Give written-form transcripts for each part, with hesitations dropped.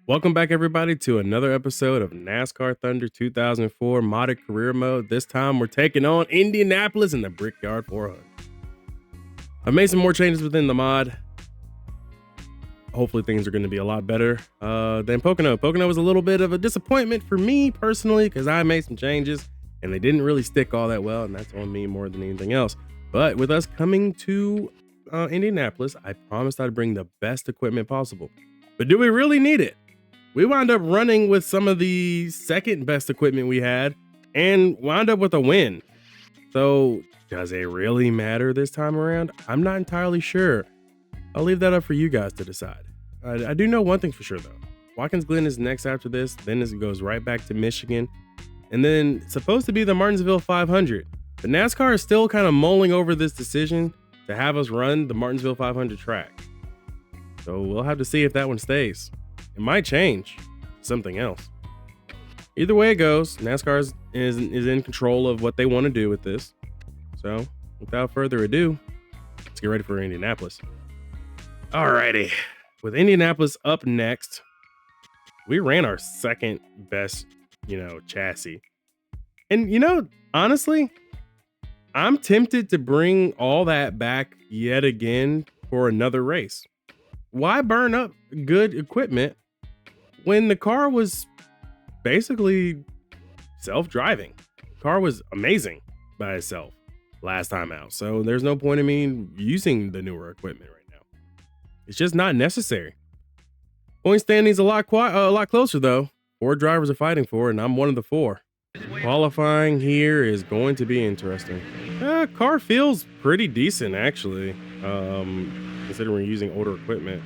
Welcome back, everybody, to another episode of NASCAR Thunder 2004 modded career mode. This time, we're taking on Indianapolis in the Brickyard 400. I've made some more changes within the mod. Hopefully, things are going to be a lot better than Pocono. Pocono was a little bit of a disappointment for me personally because I made some changes and they didn't really stick all that well, and that's on me more than anything else. But with us coming to Indianapolis, I promised I'd bring the best equipment possible. But do we really need it? We wound up running with some of the second best equipment we had and wound up with a win. So does it really matter this time around? I'm not entirely sure. I'll leave that up for you guys to decide. I do know one thing for sure though. Watkins Glen is next after this, then it goes right back to Michigan. And then it's supposed to be the Martinsville 500. But NASCAR is still kind of mulling over this decision to have us run the Martinsville 500 track. So we'll have to see if that one stays. It might change something else. Either way it goes, NASCAR is in control of what they want to do with this. So without further ado, let's get ready for Indianapolis. Alrighty, with Indianapolis up next, we ran our second best, chassis. And honestly, I'm tempted to bring all that back yet again for another race. Why burn up good equipment when the car was basically self-driving? Car was amazing by itself last time out. So there's no point in me using the newer equipment right now. It's just not necessary. Point standing's a lot closer though. 4 drivers are fighting for it, and I'm one of the 4. Qualifying here is going to be interesting. Car feels pretty decent actually. Considering we're using older equipment.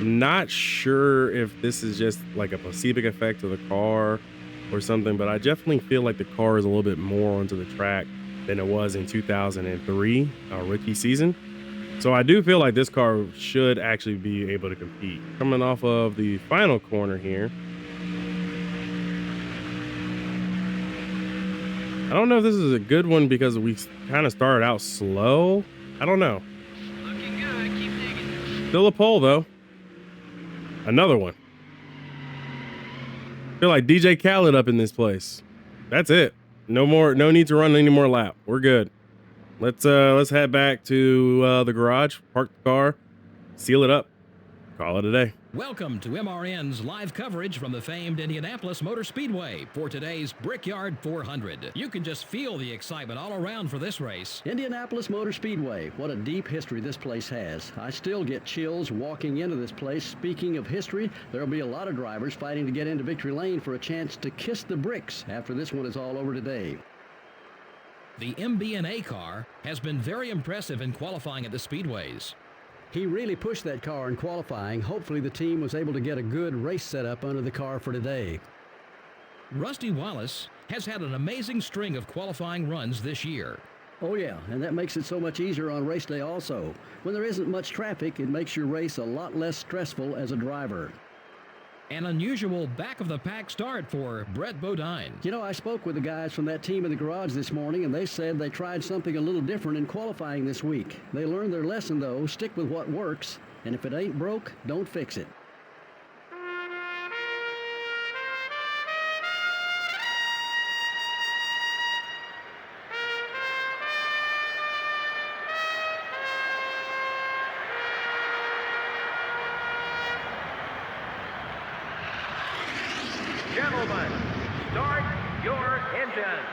Not sure if this is just like a placebo effect of the car or something, but I definitely feel like the car is a little bit more onto the track than it was in 2003, our rookie season. So I do feel like this car should actually be able to compete. Coming off of the final corner here. I don't know if this is a good one because we kind of started out slow. I don't know. Looking good. Keep digging. Still a pole though. Another one. Feel like DJ Khaled up in this place. That's it. No need to run any more lap. We're good. Let's head back to the garage, park the car, seal it up, call it a day. Welcome to MRN's live coverage from the famed Indianapolis Motor Speedway for today's Brickyard 400. You can just feel the excitement all around for this race. Indianapolis Motor Speedway, what a deep history this place has. I still get chills walking into this place. Speaking of history, there'll be a lot of drivers fighting to get into victory lane for a chance to kiss the bricks after this one is all over today. The MB&A car has been very impressive in qualifying at the speedways. He really pushed that car in qualifying. Hopefully the team was able to get a good race setup under the car for today. Rusty Wallace has had an amazing string of qualifying runs this year. Oh yeah, and that makes it so much easier on race day also. When there isn't much traffic, it makes your race a lot less stressful as a driver. An unusual back-of-the-pack start for Brett Bodine. I spoke with the guys from that team in the garage this morning, and they said they tried something a little different in qualifying this week. They learned their lesson, though. Stick with what works, and if it ain't broke, don't fix it. Gentlemen, start your engines.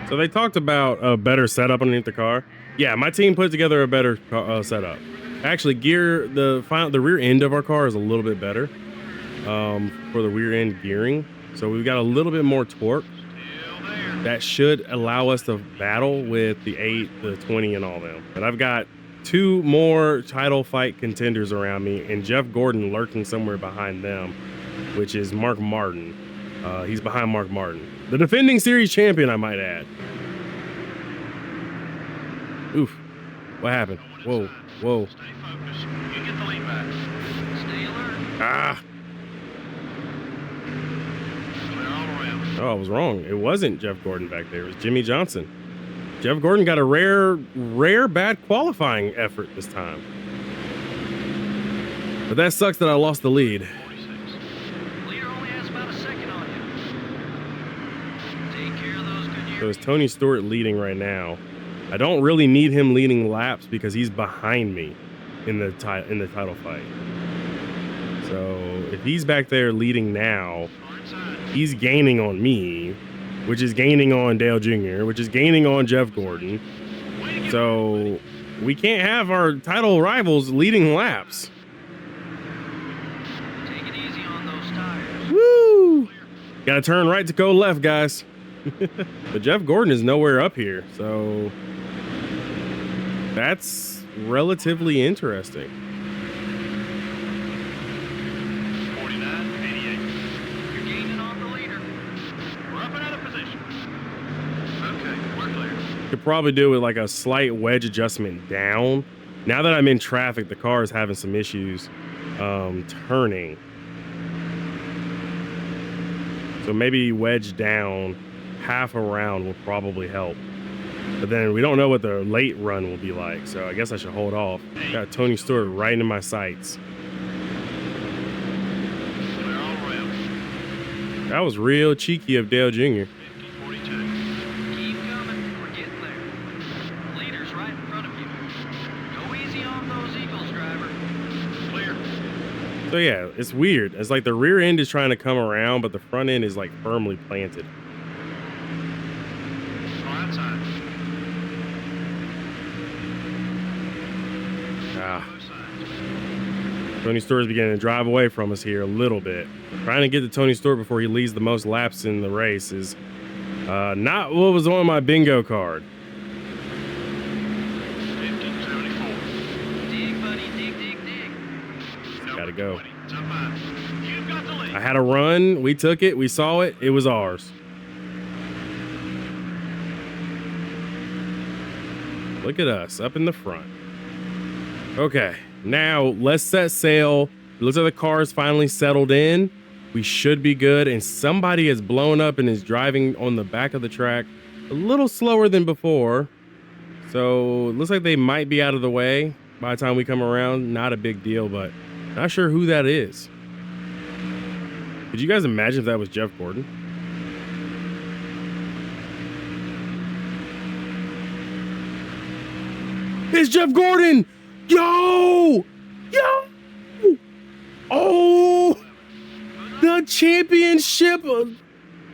So they talked about a better setup underneath the car. Yeah, my team put together a better setup. Actually, the rear end of our car is a little bit better for the rear end gearing. So we've got a little bit more torque. That should allow us to battle with the 8, the 20, and all them. But I've got 2 more title fight contenders around me, and Jeff Gordon lurking somewhere behind them, which is Mark Martin. He's behind Mark Martin, the defending series champion, I might add. Oof. What happened? Whoa. Stay focused. You get the lead back. Stay alert. Ah. Oh, I was wrong. It wasn't Jeff Gordon back there. It was Jimmy Johnson. Jeff Gordon got a rare bad qualifying effort this time. But that sucks that I lost the lead. 46. Leader only has about a second on you. Take care of those good So years. it's Tony Stewart leading right now. I don't really need him leading laps because he's behind me in the title fight. So if he's back there leading now, he's gaining on me, which is gaining on Dale Jr., which is gaining on Jeff Gordon. So we can't have our title rivals leading laps. Take it easy on those tires. Woo! Gotta turn right to go left, guys. But Jeff Gordon is nowhere up here, so that's relatively interesting. 49, 88. You're gaining on the leader. We're up and out of position. Okay, we're clear. Could probably do with like a slight wedge adjustment down. Now that I'm in traffic, the car is having some issues turning. So maybe wedge down half a round will probably help. But then we don't know what the late run will be like, so I guess I should hold off. Got Tony Stewart right in my sights. Clear all around. That was real cheeky of Dale Jr. 50, 42. Keep coming. We're getting there. Leader's right in front of you. Go easy on those Eagles, driver. Clear. So yeah, it's weird. It's like the rear end is trying to come around, but the front end is like firmly planted. Right side. Ah, Both sides. Tony Stewart's beginning to drive away from us here a little bit. Trying to get to Tony Stewart before he leads the most laps in the race is not what was on my bingo card. 50, 74. Dig, buddy. Dig, dig, dig. Gotta go. 20. Top 5. You've got the lead. I had a run. We took it. We saw it. It was ours. Look at us up in the front. Okay, now let's set sail. It looks like the car is finally settled in. We should be good. And somebody has blown up and is driving on the back of the track a little slower than before. So it looks like they might be out of the way by the time we come around. Not a big deal, but not sure who that is. Could you guys imagine if that was Jeff Gordon? It's Jeff Gordon! Yo! Yo! Oh! The championship!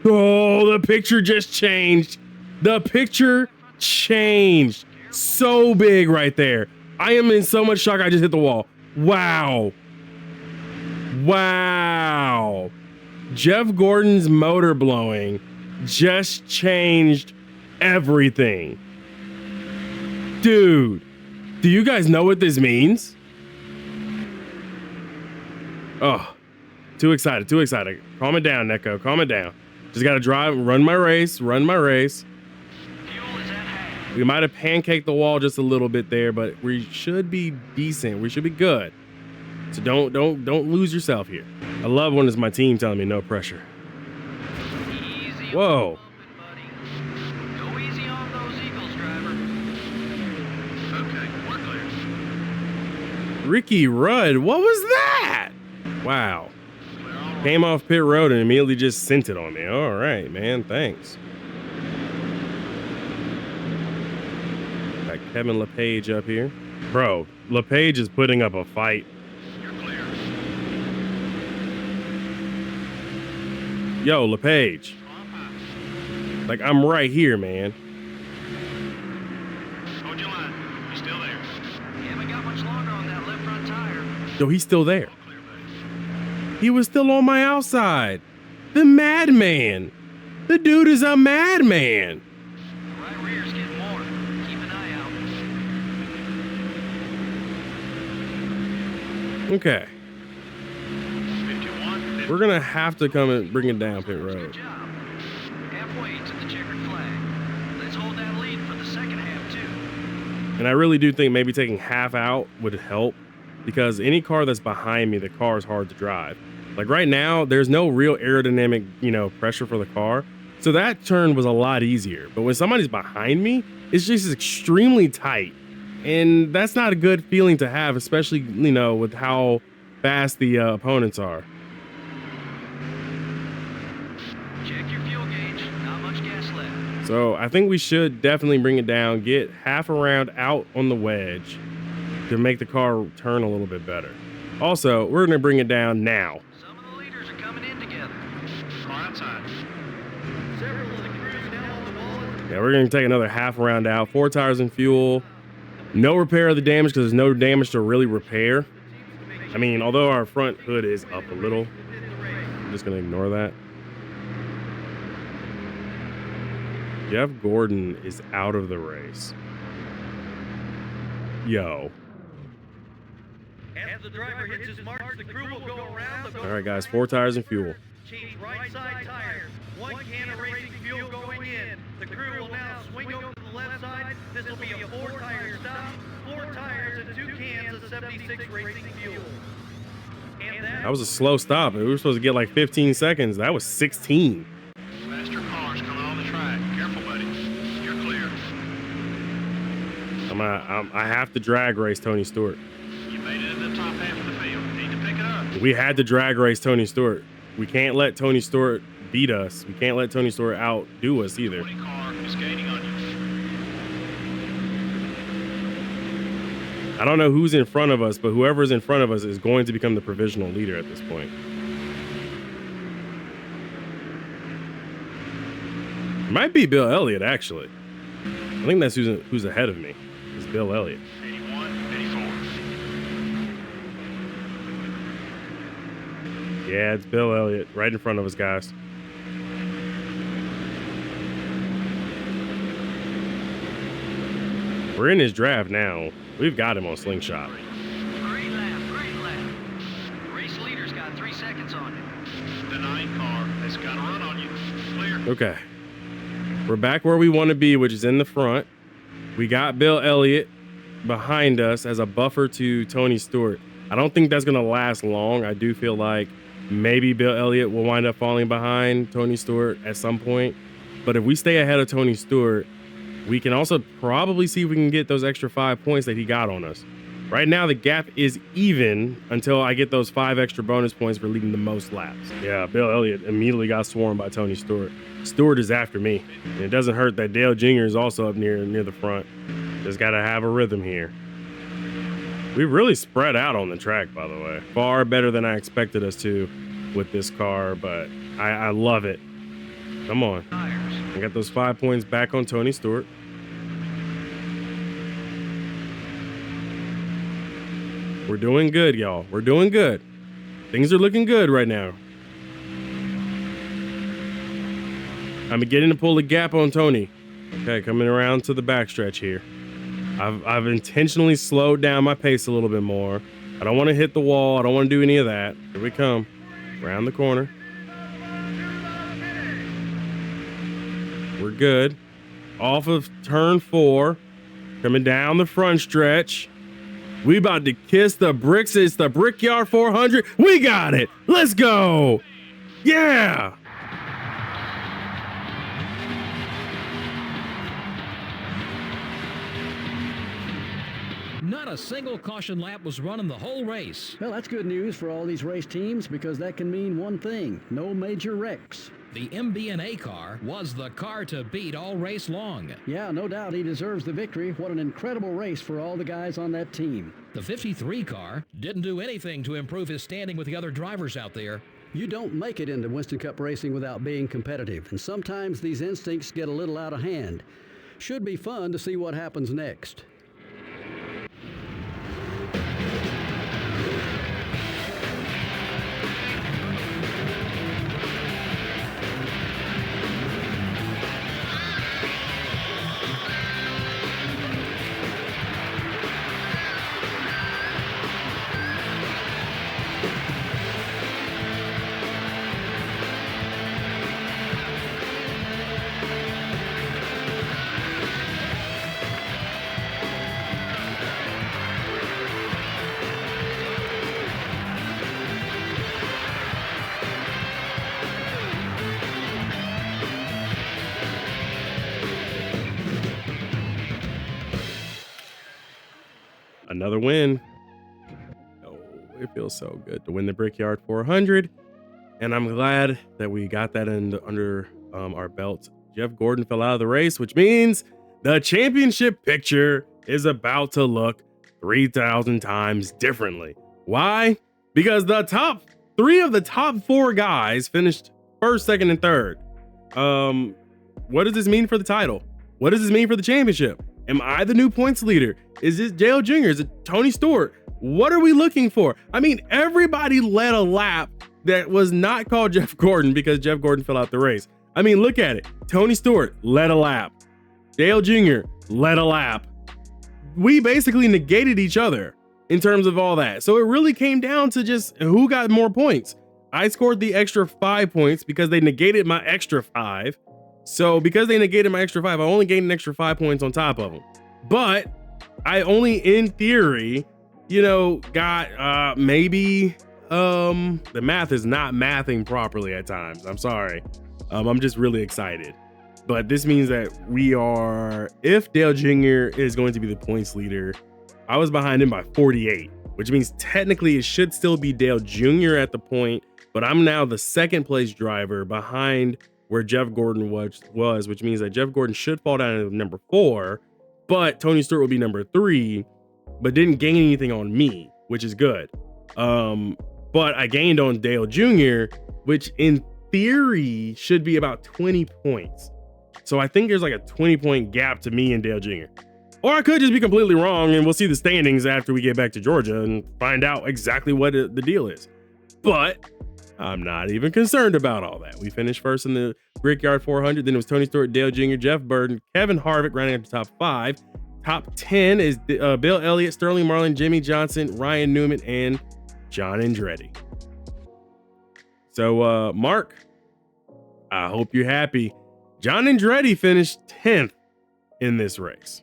Oh, the picture just changed. The picture changed. So big right there. I am in so much shock I just hit the wall. Wow. Wow. Jeff Gordon's motor blowing just changed everything. Dude, do you guys know what this means? Oh, too excited, too excited. Calm it down, Neko, calm it down. Just gotta drive, run my race. Fuel is at half. We might have pancaked the wall just a little bit there, but we should be decent. We should be good. So don't lose yourself here. I love when it's my team telling me no pressure. Easy. Whoa. Buddy. Go easy on those Eagles, driver. Okay, we're clear. Ricky Rudd, what was that? Wow. Clear all Came off pit road and immediately just sent it on me. All right, man, thanks. Got Kevin LePage up here. Bro, LePage is putting up a fight. You're clear. Yo, LePage. Like, I'm right here, man. Hold your line. You still there? You haven't got much longer on that left front tire. Yo, he's still there. Clear, buddy. He was still on my outside. The madman. The dude is a madman. The right rear's getting more. Keep an eye out. Okay. 51. We're gonna have to come and bring it down pit Good road. job. Halfway to the checkered flag. Let's hold that lead for the second half, too. And I really do think maybe taking half out would help, because any car that's behind me, the car is hard to drive. Like right now, there's no real aerodynamic, pressure for the car. So that turn was a lot easier. But when somebody's behind me, it's just extremely tight. And that's not a good feeling to have, especially, you know, with how fast the opponents are. Check your fuel gauge. Not much gas left. So I think we should definitely bring it down, get half a round out on the wedge to make the car turn a little bit better. Also, we're gonna bring it down now. Some of the leaders are coming in together. Car outside. Several of the crews now on the wall. Yeah, we're gonna take another half round out, 4 tires and fuel. No repair of the damage because there's no damage to really repair. I mean, although our front hood is up a little, I'm just gonna ignore that. Jeff Gordon is out of the race. Yo. As the driver hits his marks, the crew will go around the All right, guys, 4 tires and fuel. change right side tires. 1 can of racing fuel going in. The crew will now swing over to the left side. This will be a 4-tire stop. 4 tires and 2 cans of 76 racing fuel. And That was a slow stop. We were supposed to get like 15 seconds. That was 16. Faster cars coming on the track. Careful, buddy. You're clear. I have to drag race Tony Stewart. You made it in the top half of the field. Need to pick it up. We had to drag race Tony Stewart. We can't let Tony Stewart beat us. We can't let Tony Stewart outdo us either. 20 car is gaining on you. I don't know who's in front of us, but whoever's in front of us is going to become the provisional leader at this point. It might be Bill Elliott, actually. I think that's who's ahead of me. It's Bill Elliott. 81, 84. Yeah, it's Bill Elliott right in front of us, guys. We're in his draft now. We've got him on Slingshot. Great lap, great lap. Race leader's got 3 seconds on it. The 9 car has got a run on you. Clear. Okay. We're back where we want to be, which is in the front. We got Bill Elliott behind us as a buffer to Tony Stewart. I don't think that's going to last long. I do feel like maybe Bill Elliott will wind up falling behind Tony Stewart at some point. But if we stay ahead of Tony Stewart, we can also probably see if we can get those extra 5 points that he got on us. Right now, the gap is even until I get those 5 extra bonus points for leading the most laps. Yeah, Bill Elliott immediately got swarmed by Tony Stewart. Stewart is after me. And it doesn't hurt that Dale Jr. is also up near the front. Just got to have a rhythm here. We've really spread out on the track, by the way. Far better than I expected us to with this car, but I love it. Come on. I got those 5 points back on Tony Stewart. We're doing good, y'all. We're doing good. Things are looking good right now. I'm beginning to pull the gap on Tony. Okay, coming around to the backstretch here. I've intentionally slowed down my pace a little bit more. I don't want to hit the wall. I don't want to do any of that. Here we come. Around the corner. We're good. Off of turn 4. Coming down the front stretch. We about to kiss the bricks. It's the Brickyard 400. We got it. Let's go. Yeah. Not a single caution lap was run in the whole race. Well, that's good news for all these race teams because that can mean one thing: no major wrecks. The MBNA car was the car to beat all race long. Yeah, no doubt he deserves the victory. What an incredible race for all the guys on that team. The 53 car didn't do anything to improve his standing with the other drivers out there. You don't make it into Winston Cup racing without being competitive, and sometimes these instincts get a little out of hand. Should be fun to see what happens next. another win. Oh, it feels so good to win the Brickyard 400. And I'm glad that we got that under our belt. Jeff Gordon fell out of the race, which means the championship picture is about to look 3,000 times differently. Why? Because the top 3 of the top 4 guys finished first, second, and third. What does this mean for the title? What does this mean for the championship? Am I the new points leader? Is this JL Jr.? Is it Tony Stewart? What are we looking for? I mean, everybody led a lap that was not called Jeff Gordon because Jeff Gordon fell out the race. I mean, look at it. Tony Stewart led a lap. Dale Jr. led a lap. We basically negated each other in terms of all that. So it really came down to just who got more points. I scored the extra 5 points because they negated my extra 5. So because they negated my extra 5, I only gained an extra 5 points on top of them. But I only, in theory, got maybe the math is not mathing properly at times. I'm sorry. I'm just really excited. But this means that if Dale Jr. is going to be the points leader, I was behind him by 48, which means technically it should still be Dale Jr. at the point, but I'm now the second place driver behind where Jeff Gordon was, which means that Jeff Gordon should fall down to number 4, but Tony Stewart will be number 3, but didn't gain anything on me, which is good. But I gained on Dale Jr., which in theory should be about 20 points. So I think there's like a 20-point gap to me and Dale Jr. Or I could just be completely wrong, and we'll see the standings after we get back to Georgia and find out exactly what the deal is. But I'm not even concerned about all that. We finished first in the Brickyard 400. Then it was Tony Stewart, Dale Jr., Jeff Burton, Kevin Harvick rounding up the top 5. Top 10 is Bill Elliott, Sterling Marlin, Jimmy Johnson, Ryan Newman, and John Andretti. So, Mark, I hope you're happy. John Andretti finished 10th in this race.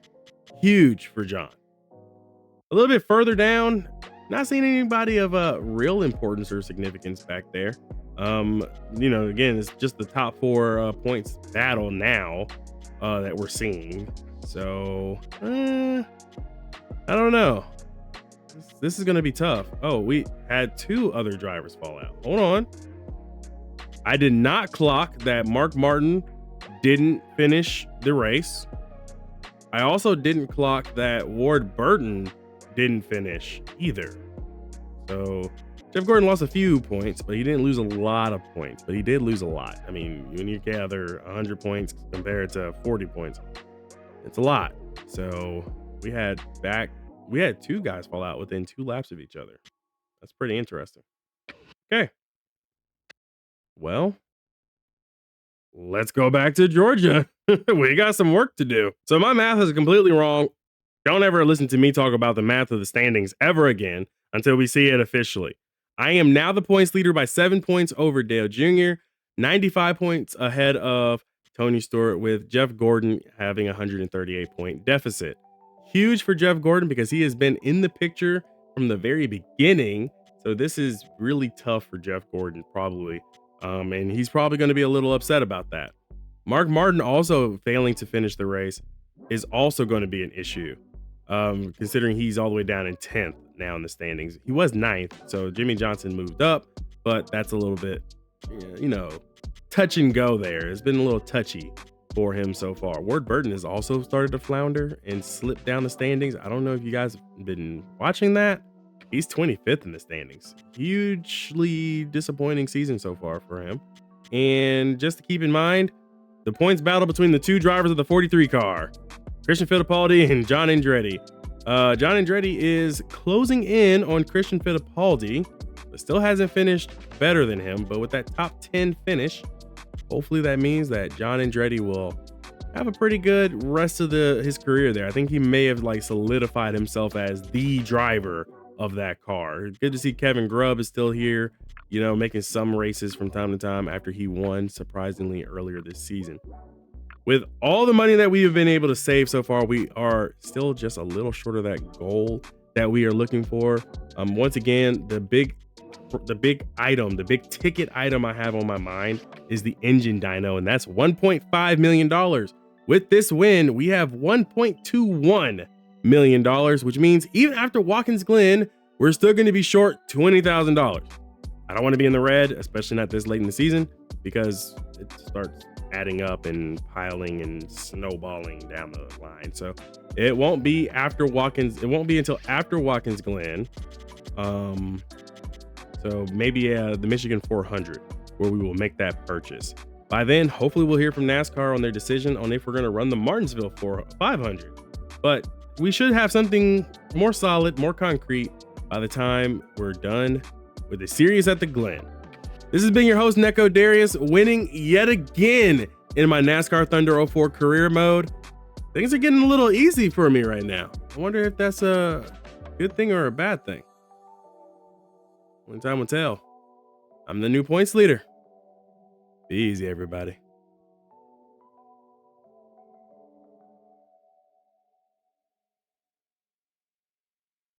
Huge for John. A little bit further down, not seeing anybody of real importance or significance back there. Again, it's just the top 4 points battle now that we're seeing. So, I don't know. This is going to be tough. Oh, we had 2 other drivers fall out. Hold on. I did not clock that Mark Martin didn't finish the race. I also didn't clock that Ward Burton didn't finish either. So Jeff Gordon lost a few points, but he didn't lose a lot of points, but he did lose a lot. I mean, when you gather 100 points compared to 40 points, it's a lot. So we had 2 guys fall out within 2 laps of each other. That's pretty interesting. Okay. Well, let's go back to Georgia. We got some work to do. So my math is completely wrong. Don't ever listen to me talk about the math of the standings ever again until we see it officially. I am now the points leader by 7 points over Dale Jr., 95 points ahead of Tony Stewart, with Jeff Gordon having a 138-point deficit. Huge for Jeff Gordon because he has been in the picture from the very beginning. So this is really tough for Jeff Gordon, probably. And he's probably going to be a little upset about that. Mark Martin also failing to finish the race is also going to be an issue, considering he's all the way down in 10th now in the standings. He was 9th, so Jimmy Johnson moved up, but that's a little bit, touch and go there. It's been a little touchy for him so far. Ward Burton has also started to flounder and slip down the standings. I don't know if you guys have been watching that. He's 25th in the standings. Hugely disappointing season so far for him. And just to keep in mind, the points battle between the 2 drivers of the 43 car, Christian Fittipaldi and John Andretti. John Andretti is closing in on Christian Fittipaldi, but still hasn't finished better than him. But with that top 10 finish, hopefully that means that John Andretti will have a pretty good rest of his career there. I think he may have solidified himself as the driver of that car. Good to see Kevin Grubb is still here, making some races from time to time after he won surprisingly earlier this season. With all the money that we have been able to save so far, we are still just a little short of that goal that we are looking for. Once again, the big item, the big ticket item I have on my mind is the engine dyno, and that's $1.5 million. With this win, we have 1.21 million, which means even after Watkins Glen, we're still going to be short $20,000. I don't want to be in the red, especially not this late in the season, because it starts adding up and piling and snowballing down the line. So it won't be after Watkins. It won't be until after Watkins Glen. So maybe the Michigan 400 where we will make that purchase. By then, hopefully we'll hear from NASCAR on their decision on if we're going to run the Martinsville 500. But we should have something more solid, more concrete by the time we're done with the series at the Glen. This has been your host, Neko Darius, winning yet again in my NASCAR Thunder 04 career mode. Things are getting a little easy for me right now. I wonder if that's a good thing or a bad thing. Only time will tell. I'm the new points leader. Be easy, everybody.